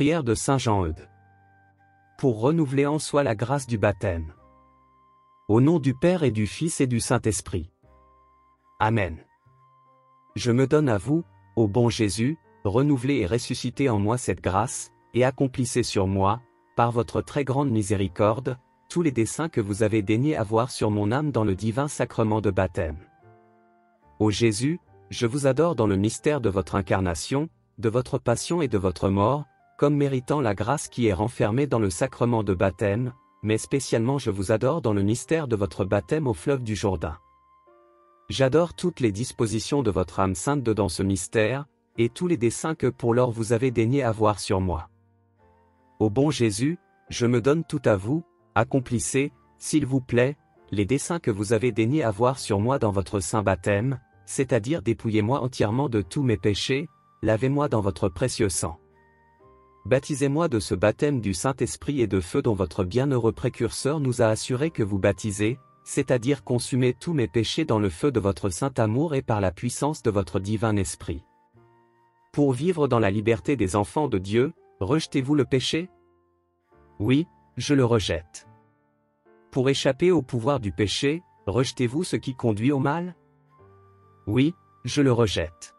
Prière de Saint Jean-Eudes. Pour renouveler en soi la grâce du baptême. Au nom du Père et du Fils et du Saint-Esprit. Amen. Je me donne à vous, ô bon Jésus, renouvelez et ressuscitez en moi cette grâce, et accomplissez sur moi, par votre très grande miséricorde, tous les desseins que vous avez daigné avoir sur mon âme dans le divin sacrement de baptême. Ô Jésus, je vous adore dans le mystère de votre incarnation, de votre passion et de votre mort, comme méritant la grâce qui est renfermée dans le sacrement de baptême, mais spécialement je vous adore dans le mystère de votre baptême au fleuve du Jourdain. J'adore toutes les dispositions de votre âme sainte dans ce mystère, et tous les desseins que pour lors vous avez daigné avoir sur moi. Ô bon Jésus, je me donne tout à vous, accomplissez, s'il vous plaît, les desseins que vous avez daigné avoir sur moi dans votre saint baptême, c'est-à-dire dépouillez-moi entièrement de tous mes péchés, lavez-moi dans votre précieux sang. Baptisez-moi de ce baptême du Saint-Esprit et de feu dont votre bienheureux précurseur nous a assuré que vous baptisez, c'est-à-dire consumez tous mes péchés dans le feu de votre saint amour et par la puissance de votre divin esprit. Pour vivre dans la liberté des enfants de Dieu, rejetez-vous le péché? Oui, je le rejette. Pour échapper au pouvoir du péché, rejetez-vous ce qui conduit au mal? Oui, je le rejette.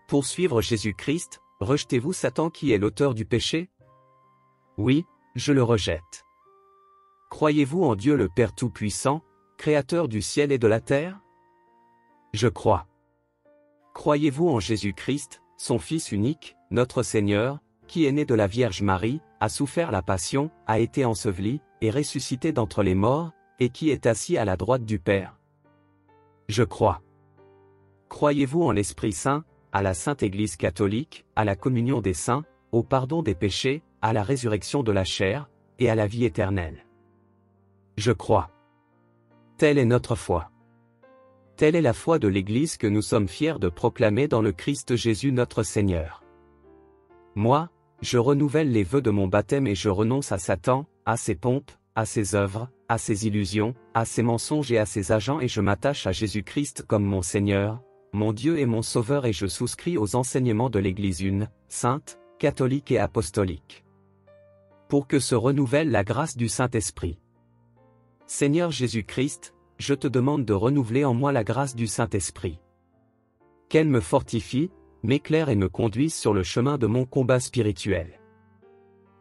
Pour suivre Jésus-Christ, rejetez-vous Satan qui est l'auteur du péché? Oui, je le rejette. Croyez-vous en Dieu le Père Tout-Puissant, Créateur du ciel et de la terre? Je crois. Croyez-vous en Jésus-Christ, son Fils unique, notre Seigneur, qui est né de la Vierge Marie, a souffert la passion, a été enseveli, et ressuscité d'entre les morts, et qui est assis à la droite du Père? Je crois. Croyez-vous en l'Esprit Saint, à la Sainte Église catholique, à la communion des saints, au pardon des péchés, à la résurrection de la chair, et à la vie éternelle? Je crois. Telle est notre foi. Telle est la foi de l'Église que nous sommes fiers de proclamer dans le Christ Jésus notre Seigneur. Moi, je renouvelle les vœux de mon baptême et je renonce à Satan, à ses pompes, à ses œuvres, à ses illusions, à ses mensonges et à ses agents et je m'attache à Jésus-Christ comme mon Seigneur, mon Dieu et mon Sauveur et je souscris aux enseignements de l'Église une, sainte, catholique et apostolique. Pour que se renouvelle la grâce du Saint-Esprit. Seigneur Jésus-Christ, je te demande de renouveler en moi la grâce du Saint-Esprit. Qu'elle me fortifie, m'éclaire et me conduise sur le chemin de mon combat spirituel.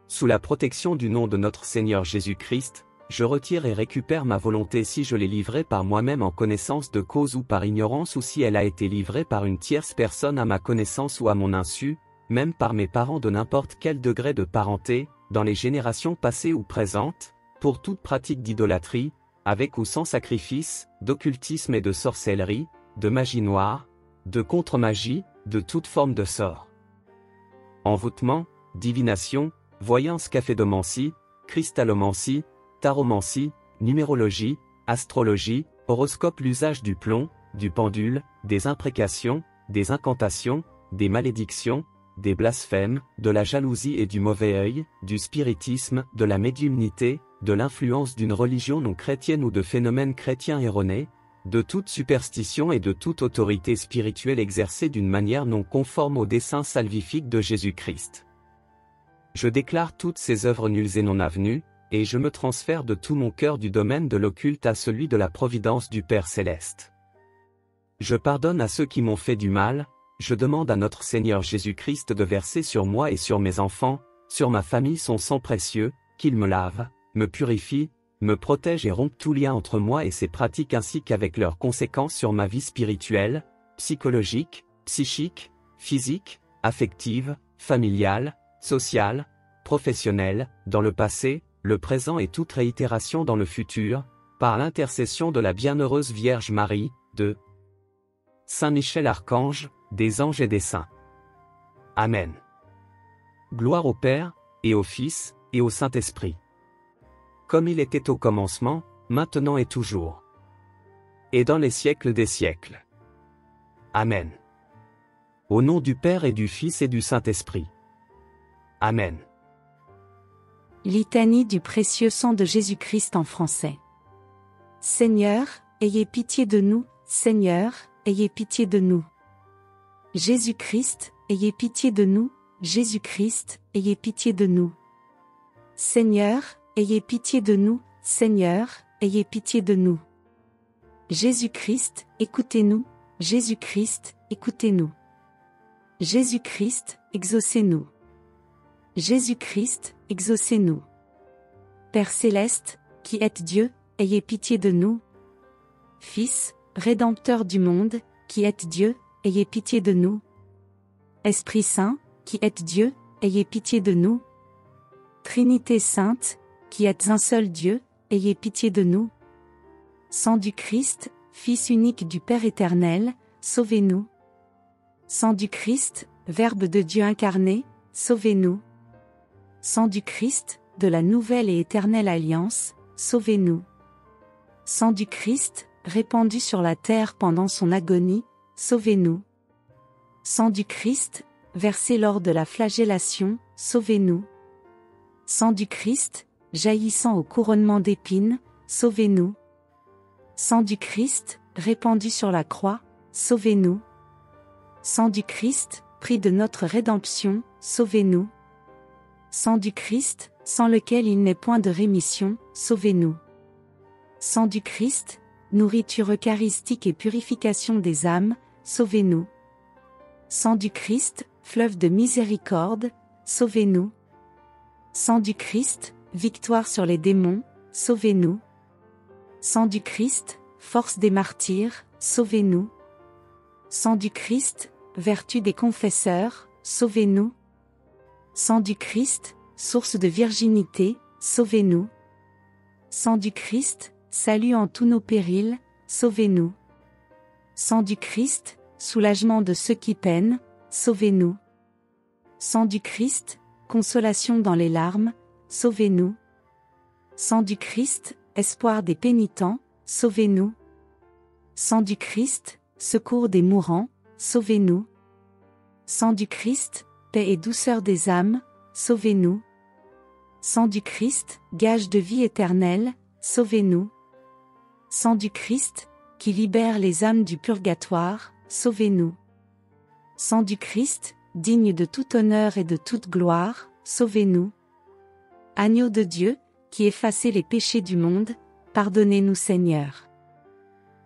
Sous la protection du nom de notre Seigneur Jésus-Christ, je retire et récupère ma volonté si je l'ai livrée par moi-même en connaissance de cause ou par ignorance ou si elle a été livrée par une tierce personne à ma connaissance ou à mon insu, même par mes parents de n'importe quel degré de parenté, dans les générations passées ou présentes, pour toute pratique d'idolâtrie, avec ou sans sacrifice, d'occultisme et de sorcellerie, de magie noire, de contre-magie, de toute forme de sort. Envoûtement, divination, voyance caphédomancie, cristallomancie, taromancie, numérologie, astrologie, horoscope, l'usage du plomb, du pendule, des imprécations, des incantations, des malédictions, des blasphèmes, de la jalousie et du mauvais œil, du spiritisme, de la médiumnité, de l'influence d'une religion non chrétienne ou de phénomènes chrétiens erronés, de toute superstition et de toute autorité spirituelle exercée d'une manière non conforme au dessein salvifique de Jésus-Christ. Je déclare toutes ces œuvres nulles et non avenues, et je me transfère de tout mon cœur du domaine de l'occulte à celui de la providence du Père Céleste. Je pardonne à ceux qui m'ont fait du mal, je demande à notre Seigneur Jésus-Christ de verser sur moi et sur mes enfants, sur ma famille son sang précieux, qu'il me lave, me purifie, me protège et rompt tout lien entre moi et ses pratiques ainsi qu'avec leurs conséquences sur ma vie spirituelle, psychologique, psychique, physique, affective, familiale, sociale, professionnelle, dans le passé, le présent et toute réitération dans le futur, par l'intercession de la bienheureuse Vierge Marie, de Saint Michel Archange, des anges et des saints. Amen. Gloire au Père, et au Fils, et au Saint-Esprit. Comme il était au commencement, maintenant et toujours. Et dans les siècles des siècles. Amen. Au nom du Père et du Fils et du Saint-Esprit. Amen. Litanie du précieux sang de Jésus-Christ en français. Seigneur, ayez pitié de nous, Seigneur, ayez pitié de nous. Jésus-Christ, ayez pitié de nous, Jésus-Christ, ayez pitié de nous. Seigneur, ayez pitié de nous, Seigneur, ayez pitié de nous. Jésus-Christ, écoutez-nous, Jésus-Christ, écoutez-nous. Jésus-Christ, exaucez-nous. Jésus-Christ, exaucez-nous. Père céleste, qui êtes Dieu, ayez pitié de nous. Fils, Rédempteur du monde, qui êtes Dieu, ayez pitié de nous. Esprit Saint, qui êtes Dieu, ayez pitié de nous. Trinité sainte, qui êtes un seul Dieu, ayez pitié de nous. Sang du Christ, Fils unique du Père éternel, sauvez-nous. Sang du Christ, Verbe de Dieu incarné, sauvez-nous. Sang du Christ, de la nouvelle et éternelle alliance, sauvez-nous. Sang du Christ, répandu sur la terre pendant son agonie, sauvez-nous. Sang du Christ, versé lors de la flagellation, sauvez-nous. Sang du Christ, jaillissant au couronnement d'épines, sauvez-nous. Sang du Christ, répandu sur la croix, sauvez-nous. Sang du Christ, prix de notre rédemption, sauvez-nous. Sang du Christ, sans lequel il n'est point de rémission, sauvez-nous. Sang du Christ, nourriture eucharistique et purification des âmes, sauvez-nous. Sang du Christ, fleuve de miséricorde, sauvez-nous. Sang du Christ, victoire sur les démons, sauvez-nous. Sang du Christ, force des martyrs, sauvez-nous. Sang du Christ, vertu des confesseurs, sauvez-nous. Sang du Christ, source de virginité, sauvez-nous. Sang du Christ, salut en tous nos périls, sauvez-nous. Sang du Christ, soulagement de ceux qui peinent, sauvez-nous. Sang du Christ, consolation dans les larmes, sauvez-nous. Sang du Christ, espoir des pénitents, sauvez-nous. Sang du Christ, secours des mourants, sauvez-nous. Sang du Christ, paix et douceur des âmes, sauvez-nous. Sang du Christ, gage de vie éternelle, sauvez-nous. Sang du Christ, qui libère les âmes du purgatoire, sauvez-nous. Sang du Christ, digne de tout honneur et de toute gloire, sauvez-nous. Agneau de Dieu, qui effacez les péchés du monde, pardonnez-nous Seigneur.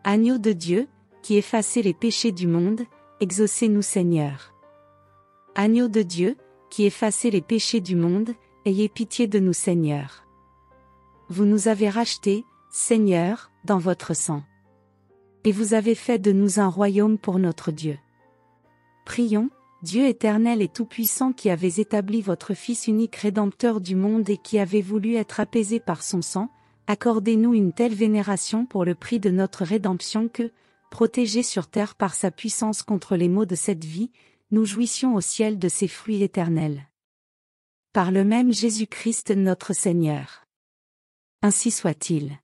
Agneau de Dieu, qui effacez les péchés du monde, exaucez-nous Seigneur. Agneau de Dieu, qui effacez les péchés du monde, ayez pitié de nous Seigneur. Vous nous avez rachetés, Seigneur, dans votre sang. Et vous avez fait de nous un royaume pour notre Dieu. Prions, Dieu éternel et tout-puissant qui avez établi votre Fils unique Rédempteur du monde et qui avez voulu être apaisé par son sang, accordez-nous une telle vénération pour le prix de notre rédemption que, protégés sur terre par sa puissance contre les maux de cette vie, nous jouissions au ciel de ses fruits éternels. Par le même Jésus-Christ notre Seigneur. Ainsi soit-il.